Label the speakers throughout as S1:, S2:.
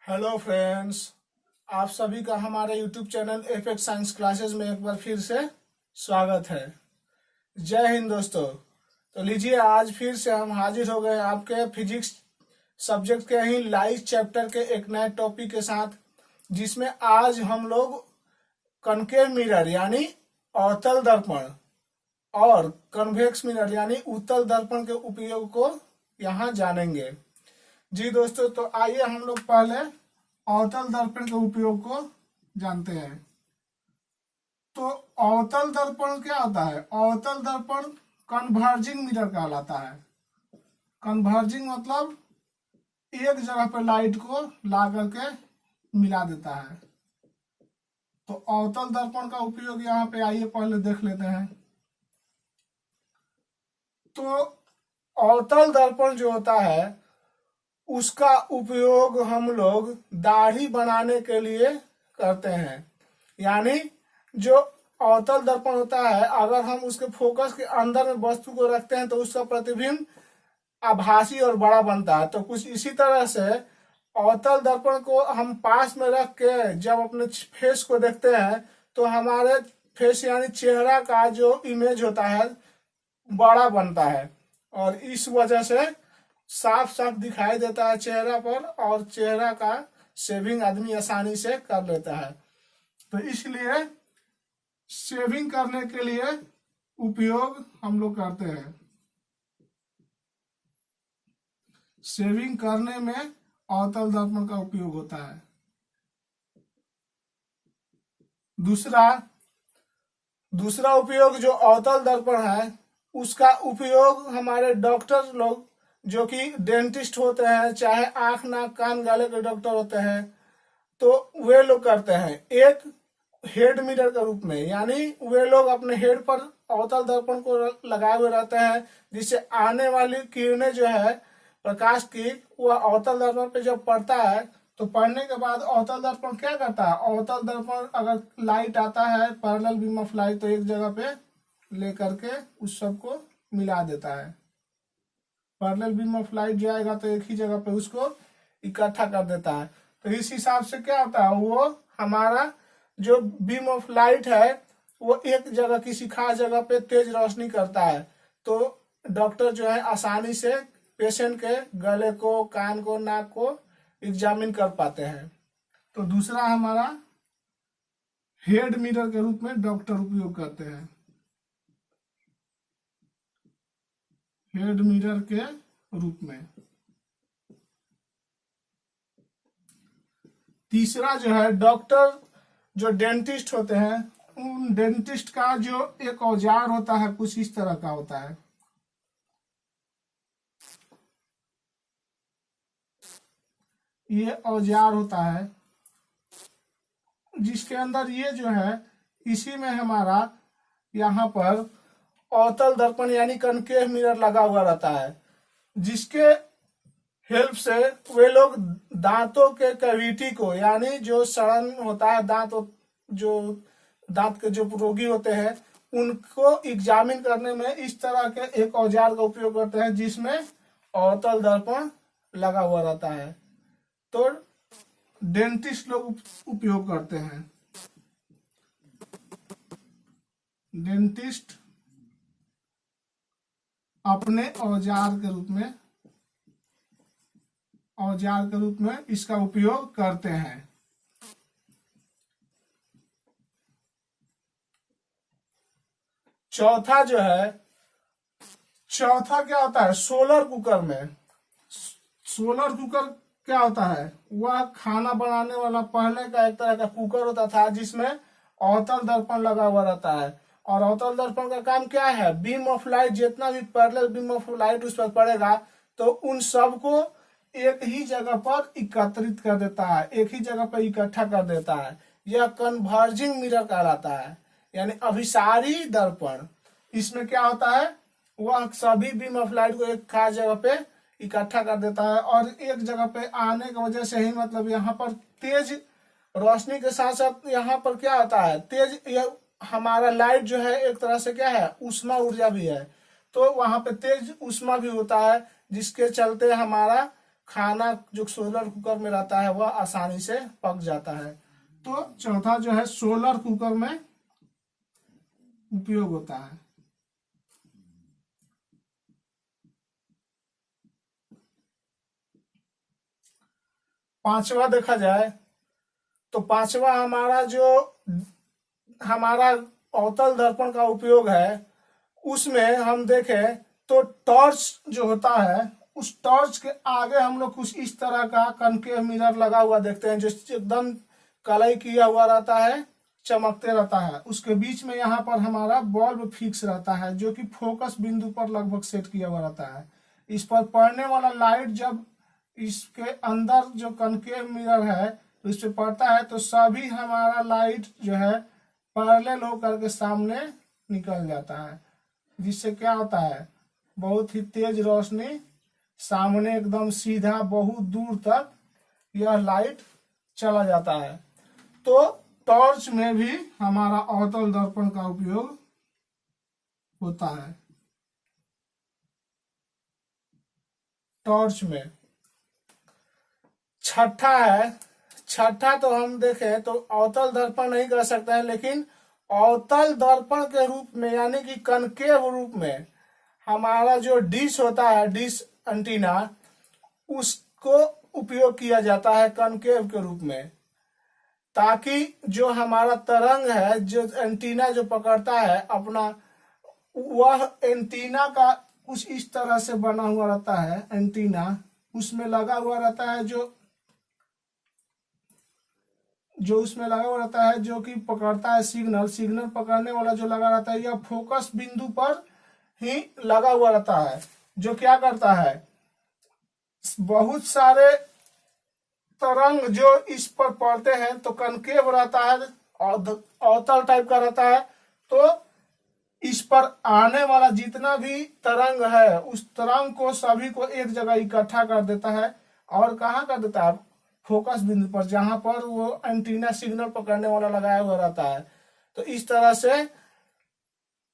S1: Hello friends, आप सभी का हमारे YouTube channel FX science classes में एक बार फिर से स्वागत है। जय हिंद दोस्तों। तो लीजिए, आज फिर से हम हाजिर हो गए आपके फिजिक्स सब्जेक्ट के ही लाइव चैप्टर के एक नए टॉपिक के साथ, जिसमें आज हम लोग कनकेव मिरर यानी अवतल दर्पण और कन्वेक्स मिरर यानी उत्तल दर्पण के उपयोग को यहाँ जानेंगे। जी दोस्तों, तो आइए हम लोग पहले अवतल दर्पण के उपयोग को जानते हैं। तो अवतल दर्पण क्या होता है? अवतल दर्पण कन्वर्जिंग मिरर कहलाता है। कन्वर्जिंग मतलब एक जगह पर लाइट को ला करके मिला देता है। तो अवतल दर्पण का उपयोग यहाँ पे आइए पहले देख लेते हैं। तो अवतल दर्पण जो होता है उसका उपयोग हम लोग दाढ़ी बनाने के लिए करते हैं। यानी जो अवतल दर्पण होता है, अगर हम उसके फोकस के अंदर में वस्तु को रखते हैं तो उसका प्रतिबिंब आभासी और बड़ा बनता है। तो कुछ इसी तरह से अवतल दर्पण को हम पास में रख के जब अपने फेस को देखते हैं तो हमारे फेस यानी चेहरा का जो इमेज होता है बड़ा बनता है, और इस वजह से साफ साफ दिखाई देता है चेहरा पर, और चेहरा का शेविंग आदमी आसानी से कर लेता है। तो इसलिए शेविंग करने के लिए उपयोग हम लोग करते हैं। शेविंग करने में अवतल दर्पण का उपयोग होता है। दूसरा उपयोग जो अवतल दर्पण है उसका उपयोग हमारे डॉक्टर लोग जो कि डेंटिस्ट होते हैं, चाहे आंख नाक कान गले के डॉक्टर होते हैं, तो वे लोग करते हैं एक हेड मिरर के रूप में। यानी वे लोग अपने हेड पर अवतल दर्पण को लगाए हुए रहते हैं, जिससे आने वाली किरणें जो है प्रकाश की, वह अवतल दर्पण पे जब पड़ता है तो पड़ने के बाद अवतल दर्पण क्या करता है? अवतल दर्पण अगर लाइट आता है पैरेलल बीम ऑफ लाइट, तो एक जगह पे लेकर के उस सबको मिला देता है। पैरेलल बीम ऑफ लाइट जो आएगा तो एक ही जगह पे उसको इकट्ठा कर देता है। तो इस हिसाब से क्या होता है, वो हमारा जो बीम ऑफ लाइट है वो एक जगह किसी खास जगह पे तेज रोशनी करता है। तो डॉक्टर जो है आसानी से पेशेंट के गले को, कान को, नाक को एग्जामिन कर पाते हैं। तो दूसरा हमारा हेड मिरर के रूप में डॉक्टर उपयोग करते हैं, हेड मिरर के रूप में। तीसरा जो है डॉक्टर जो डेंटिस्ट होते हैं, उन डेंटिस्ट का जो एक औजार होता है कुछ इस तरह का होता है। ये औजार होता है जिसके अंदर ये जो है, इसी में हमारा यहाँ पर अवतल दर्पण यानी कनकेव मिरर लगा हुआ रहता है, जिसके हेल्प से वे लोग दांतों के कैविटी को, यानी जो सड़न होता है जो दांत के जो रोगी होते हैं उनको एग्जामिन करने में इस तरह के एक औजार का उपयोग करते हैं, जिसमें अवतल दर्पण लगा हुआ रहता है। तो डेंटिस्ट लोग उपयोग करते हैं। डेंटिस्ट अपने औजार के रूप में इसका उपयोग करते हैं। चौथा क्या होता है? सोलर कुकर में। सोलर कुकर क्या होता है? वह खाना बनाने वाला पहले का एक तरह का कुकर होता था, जिसमें अवतल दर्पण लगा हुआ रहता है। और अवतल दर्पण का काम क्या है? बीम ऑफ लाइट, जितना भी पैरेलल बीम ऑफ लाइट उस पर पड़ेगा तो उन सबको एक ही जगह पर एकत्रित कर देता है, एक ही जगह पर इकट्ठा कर देता है। यह कन्वर्जिंग मिरर कहलाता है, यानी अभिसारी दर्पण। इसमें क्या होता है, वह सभी बीम ऑफ लाइट को एक खास जगह पे इकट्ठा कर देता है, और एक जगह पे आने की वजह से ही मतलब यहाँ पर तेज रोशनी के साथ साथ यहाँ पर क्या होता है, तेज, यह हमारा लाइट जो है एक तरह से क्या है, ऊष्मा ऊर्जा भी है। तो वहां पे तेज ऊष्मा भी होता है, जिसके चलते हमारा खाना जो सोलर कुकर में रहता है वह आसानी से पक जाता है। तो चौथा जो है सोलर कुकर में उपयोग होता है। पांचवा देखा जाए तो पांचवा हमारा अवतल दर्पण का उपयोग है, उसमें हम देखें तो टॉर्च जो होता है, उस टॉर्च के आगे हम लोग कुछ इस तरह का कनकेव मिरर लगा हुआ देखते हैं, जो एकदम कलई किया हुआ रहता है, चमकते रहता है। उसके बीच में यहाँ पर हमारा बल्ब फिक्स रहता है, जो कि फोकस बिंदु पर लगभग सेट किया हुआ रहता है। इस पर पड़ने वाला लाइट जब इसके अंदर जो कनकेव मिरर है उस पर पड़ता है तो सभी हमारा लाइट जो है पैरेलल होकर के सामने निकल जाता है, जिससे क्या होता है, बहुत ही तेज रोशनी सामने एकदम सीधा बहुत दूर तक यह लाइट चला जाता है। तो टॉर्च में भी हमारा अवतल दर्पण का उपयोग होता है। टॉर्च में छठा तो हम देखें तो अवतल दर्पण नहीं कर सकते हैं, लेकिन अवतल दर्पण के रूप में यानी कि कनकेव रूप में हमारा जो डिश होता है, डिश एंटीना, उसको उपयोग किया जाता है कनकेव के रूप में, ताकि जो हमारा तरंग है, जो एंटीना जो पकड़ता है अपना, वह एंटीना का कुछ इस तरह से बना हुआ रहता है। एंटीना उसमें लगा हुआ रहता है, जो उसमें लगा हुआ रहता है, जो कि पकड़ता है सिग्नल पकड़ने वाला जो लगा रहता है, यह फोकस बिंदु पर ही लगा हुआ रहता है, जो क्या करता है, बहुत सारे तरंग जो इस पर पड़ते हैं तो कनकेव रहता है, अवतल टाइप का रहता है, तो इस पर आने वाला जितना भी तरंग है उस तरंग को सभी को एक जगह इकट्ठा कर देता है, और कहाँ कर देता है, फोकस बिंदु पर, जहां पर वो एंटीना सिग्नल पकड़ने वाला लगाया हुआ रहता है। तो इस तरह से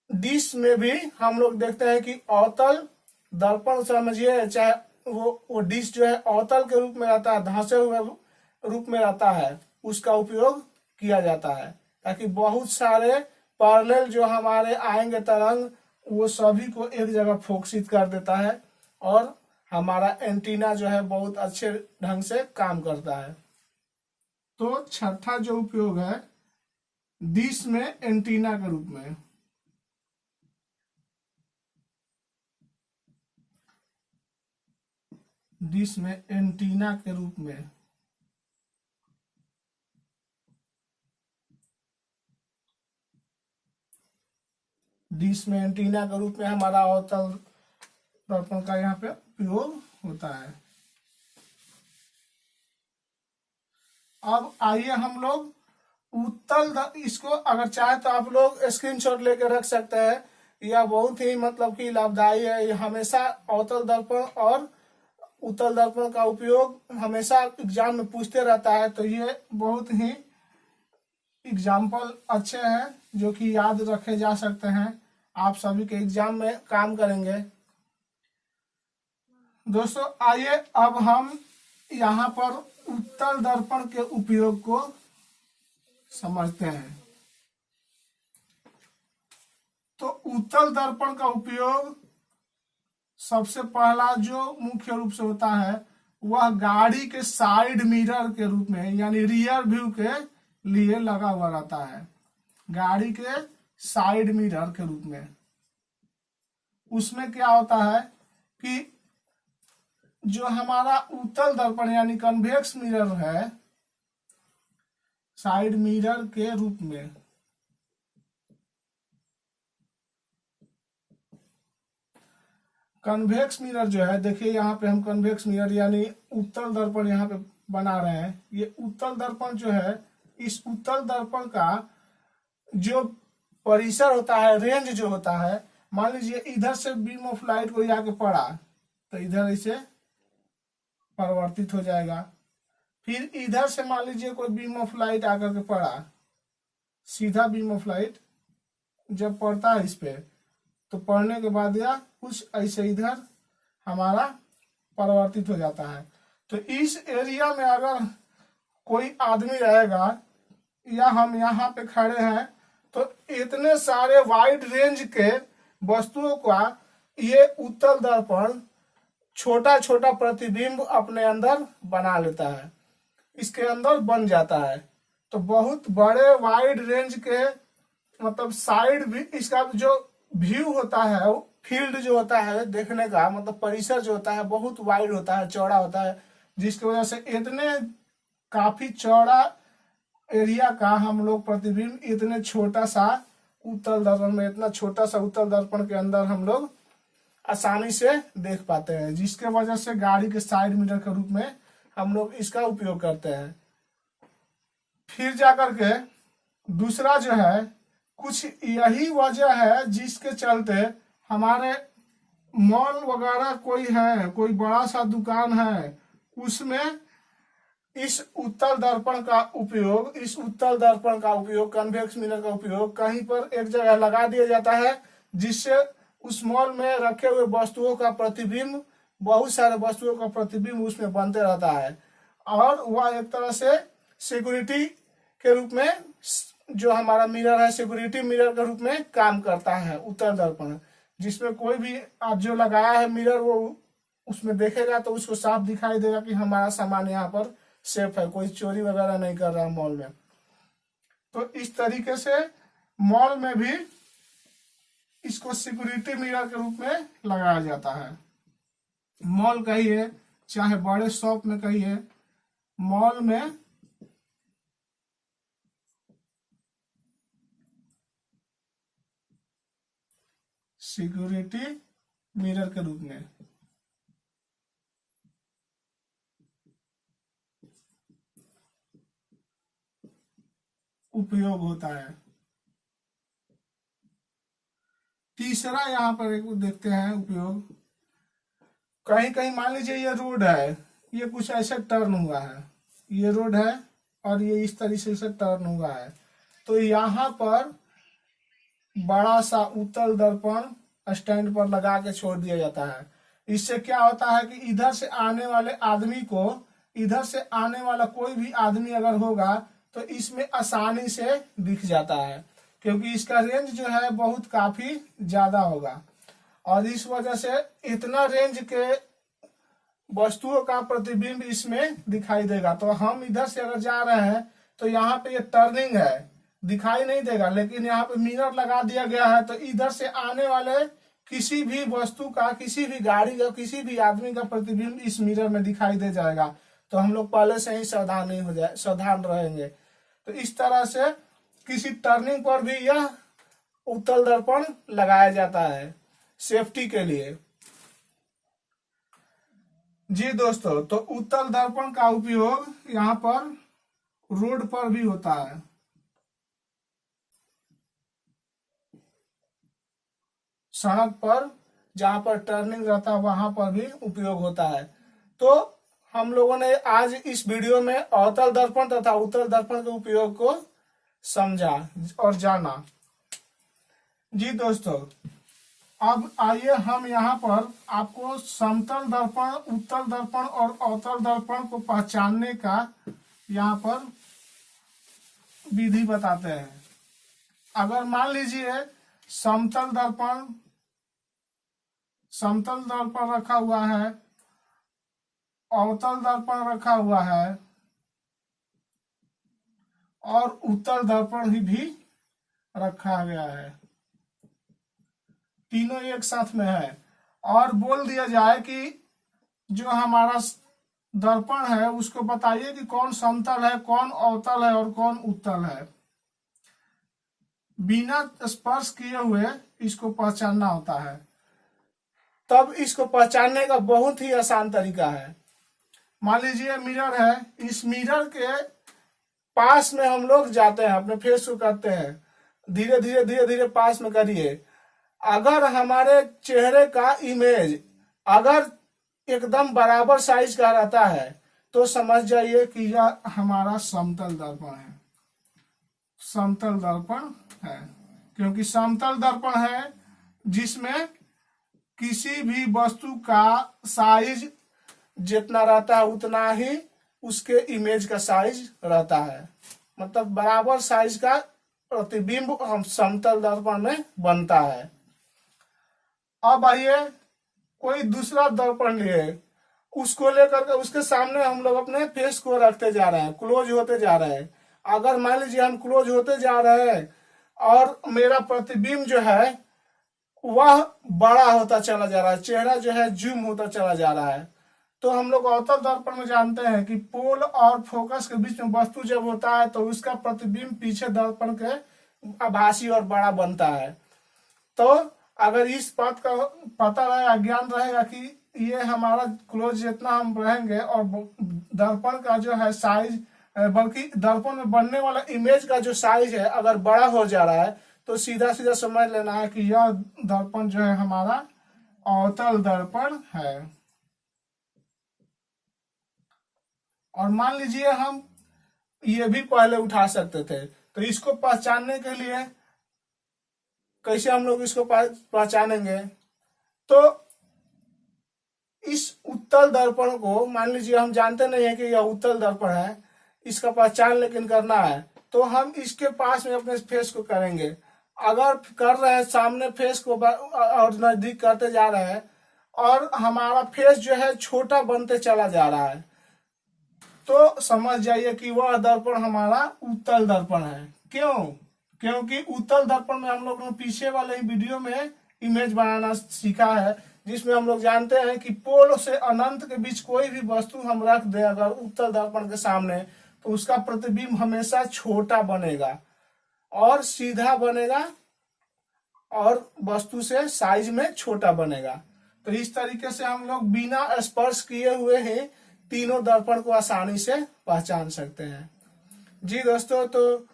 S1: डिश में भी हम लोग देखते हैं कि अवतल दर्पण समझिए, चाहे वो डिश जो है अवतल के रूप में रहता है, धंसे हुए रूप में रहता है, उसका उपयोग किया जाता है, ताकि बहुत सारे पैरेलल जो हमारे आएंगे तरंग, वो सभी को एक जगह फोकसित कर देता है, और हमारा एंटीना जो है बहुत अच्छे ढंग से काम करता है। तो छठा जो उपयोग है डिश में एंटीना के रूप में, डिश में एंटीना के रूप में, डिश में एंटीना के रूप में हमारा अवतल दर्पण का यहाँ पे उपयोग होता है। अब आइए हम लोग इसको अगर चाहे तो आप लोग स्क्रीनशॉट लेके रख सकते हैं, यह बहुत ही मतलब कि लाभदायी है। ये हमेशा अवतल दर्पण और उत्तल दर्पण का उपयोग हमेशा एग्जाम में पूछते रहता है, तो ये बहुत ही एग्जाम्पल अच्छे हैं जो कि याद रखे जा सकते हैं, आप सभी के एग्जाम में काम करेंगे। दोस्तों आइए अब हम यहाँ पर उत्तल दर्पण के उपयोग को समझते हैं। तो उत्तल दर्पण का उपयोग सबसे पहला जो मुख्य रूप से होता है वह गाड़ी के साइड मिरर के रूप में, यानी रियर व्यू के लिए लगा हुआ रहता है, गाड़ी के साइड मिरर के रूप में। उसमें क्या होता है कि जो हमारा उत्तल दर्पण यानी कन्वेक्स मिरर है, साइड मिरर के रूप में, कन्वेक्स मिरर जो है, देखिए यहाँ पे हम कन्वेक्स मिरर यानी उत्तल दर्पण यहाँ पे बना रहे हैं। ये उत्तल दर्पण जो है, इस उत्तल दर्पण का जो परिसर होता है, रेंज जो होता है, मान लीजिए इधर से बीम ऑफ लाइट कोई आके पड़ा तो इधर इसे परिवर्तित हो जाएगा, फिर इधर से मान लीजिए कोई बीम ऑफ लाइट आकर के पड़ा, सीधा बीम ऑफ लाइट जब पड़ता है इस पे, तो पढ़ने के बाद या कुछ ऐसे इधर हमारा परिवर्तित हो जाता है। तो इस एरिया में अगर कोई आदमी रहेगा या हम यहाँ पे खड़े हैं तो इतने सारे वाइड रेंज के वस्तुओं का ये उत्तल दर्पण छोटा छोटा प्रतिबिंब अपने अंदर बना लेता है, इसके अंदर बन जाता है। तो बहुत बड़े वाइड रेंज के मतलब साइड भी इसका जो व्यू होता है, फील्ड जो होता है देखने का मतलब परिसर जो होता है बहुत वाइड होता है, चौड़ा होता है, जिसकी वजह से इतने काफी चौड़ा एरिया का हम लोग प्रतिबिंब इतने छोटा सा उत्तल दर्पण में, इतना छोटा सा उत्तल दर्पण के अंदर हम लोग आसानी से देख पाते हैं, जिसके वजह से गाड़ी के साइड मिरर के रूप में हम लोग इसका उपयोग करते हैं। फिर जाकर के दूसरा जो है, कुछ यही वजह है जिसके चलते हमारे मॉल वगैरह कोई है, कोई बड़ा सा दुकान है, उसमें इस उत्तल दर्पण का उपयोग, कन्वेक्स मिरर का उपयोग कहीं पर एक जगह लगा दिया जाता है, जिससे उस मॉल में रखे हुए वस्तुओं का प्रतिबिंब, बहुत सारे वस्तुओं का प्रतिबिंब उसमें बनते रहता है और वह एक तरह से सिक्योरिटी के रूप में, जो हमारा मिरर है सिक्योरिटी मिरर के रूप में काम करता है उत्तल दर्पण, जिसमें कोई भी आप जो लगाया है मिरर वो उसमें देखेगा तो उसको साफ दिखाई देगा कि हमारा सामान यहाँ पर सेफ है, कोई चोरी वगैरह नहीं कर रहा है मॉल में। तो इस तरीके से मॉल में भी इसको सिक्योरिटी मिरर के रूप में लगाया जाता है। मॉल कहिए चाहे बड़े शॉप में कहिए, मॉल में सिक्योरिटी मिरर के रूप में उपयोग होता है। तीसरा यहाँ पर एक देखते हैं उपयोग, कहीं कहीं मान लीजिए ये रोड है, ये कुछ ऐसे टर्न हुआ है, ये रोड है और ये इस तरीके से टर्न हुआ है, तो यहाँ पर बड़ा सा उत्तल दर्पण स्टैंड पर लगा के छोड़ दिया जाता है। इससे क्या होता है कि इधर से आने वाले आदमी को, इधर से आने वाला कोई भी आदमी अगर होगा तो इसमें आसानी से दिख जाता है, क्योंकि इसका रेंज जो है बहुत काफी ज्यादा होगा और इस वजह से इतना रेंज के वस्तुओं का प्रतिबिंब इसमें दिखाई देगा। तो हम इधर से अगर जा रहे हैं तो यहाँ पे ये टर्निंग है, दिखाई नहीं देगा, लेकिन यहाँ पे मिरर लगा दिया गया है तो इधर से आने वाले किसी भी वस्तु का, किसी भी गाड़ी का, किसी भी आदमी का प्रतिबिंब इस मिरर में दिखाई दे जाएगा। तो हम लोग पहले से ही सावधान रहेंगे। तो इस तरह से किसी टर्निंग पर भी यह उत्तल दर्पण लगाया जाता है सेफ्टी के लिए। जी दोस्तों, तो उत्तल दर्पण का उपयोग यहाँ पर रोड पर भी होता है। सड़क पर जहां पर टर्निंग रहता है वहां पर भी उपयोग होता है। तो हम लोगों ने आज इस वीडियो में अवतल दर्पण तथा उत्तल दर्पण के उपयोग को समझा और जाना। जी दोस्तों, अब आइए हम यहाँ पर आपको समतल दर्पण, उत्तल दर्पण और अवतल दर्पण को पहचानने का यहाँ पर विधि बताते हैं। अगर मान लीजिए समतल दर्पण रखा हुआ है, अवतल दर्पण रखा हुआ है और उत्तल दर्पण भी रखा गया है, तीनों एक साथ में है, और बोल दिया जाए कि जो हमारा दर्पण है उसको बताइए कि कौन समतल है, कौन अवतल है और कौन उत्तल है। बिना स्पर्श किए हुए इसको पहचानना होता है। तब इसको पहचानने का बहुत ही आसान तरीका है। मान लीजिए मिरर है, इस मिरर के पास में हम लोग जाते हैं, अपने फेस को करते हैं, धीरे धीरे पास में करिए। अगर हमारे चेहरे का इमेज अगर एकदम बराबर साइज का रहता है तो समझ जाइए कि यह हमारा समतल दर्पण है, समतल दर्पण है। क्योंकि समतल दर्पण है जिसमें किसी भी वस्तु का साइज जितना रहता है उतना ही उसके इमेज का साइज रहता है, मतलब बराबर साइज का प्रतिबिंब हम समतल दर्पण में बनता है। अब आइए कोई दूसरा दर्पण लिए, उसको लेकर के उसके सामने हम लोग अपने फेस को रखते जा रहे हैं, क्लोज होते जा रहे हैं। अगर मान लीजिए हम क्लोज होते जा रहे हैं और मेरा प्रतिबिंब जो है वह बड़ा होता चला जा रहा है, चेहरा जो है जूम होता चला जा रहा है, तो हम लोग अवतल दर्पण में जानते हैं कि पोल और फोकस के बीच में वस्तु जब होता है तो उसका प्रतिबिंब पीछे दर्पण के आभासी और बड़ा बनता है। तो अगर इस बात का पता रहेगा, ज्ञान रहेगा कि ये हमारा क्लोज जितना हम रहेंगे और दर्पण का जो है साइज, बल्कि दर्पण में बनने वाला इमेज का जो साइज है अगर बड़ा हो जा रहा है तो सीधा सीधा समझ लेना है कि यह दर्पण जो है हमारा अवतल दर्पण है। और मान लीजिए हम ये भी पहले उठा सकते थे, तो इसको पहचानने के लिए कैसे हम लोग इसको पहचानेंगे? तो इस उत्तल दर्पण को मान लीजिए हम जानते नहीं है कि यह उत्तल दर्पण है, इसका पहचान लेकिन करना है तो हम इसके पास में अपने फेस को करेंगे। अगर कर रहे हैं सामने फेस को और नजदीक करते जा रहे हैं और हमारा फेस जो है छोटा बनते चला जा रहा है, तो समझ जाइए कि वह दर्पण हमारा उत्तल दर्पण है। क्यों? क्योंकि उत्तल दर्पण में हम लोग ने पीछे वाले ही वीडियो में इमेज बनाना सीखा है, जिसमें हम लोग जानते हैं कि पोल से अनंत के बीच कोई भी वस्तु हम रख दे अगर उत्तल दर्पण के सामने, तो उसका प्रतिबिंब हमेशा छोटा बनेगा और सीधा बनेगा और वस्तु से साइज में छोटा बनेगा। तो इस तरीके से हम लोग बिना स्पर्श किए हुए ही तीनों दर्पण को आसानी से पहचान सकते हैं। जी दोस्तों, तो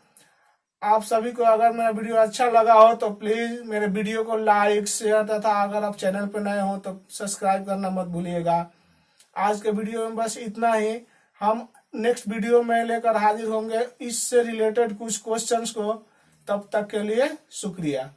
S1: आप सभी को अगर मेरा वीडियो अच्छा लगा हो तो प्लीज मेरे वीडियो को लाइक, शेयर तथा अगर आप चैनल पर नए हो तो सब्सक्राइब करना मत भूलिएगा। आज के वीडियो में बस इतना ही। हम नेक्स्ट वीडियो में लेकर हाजिर होंगे इससे रिलेटेड कुछ क्वेश्चंस को। तब तक के लिए शुक्रिया।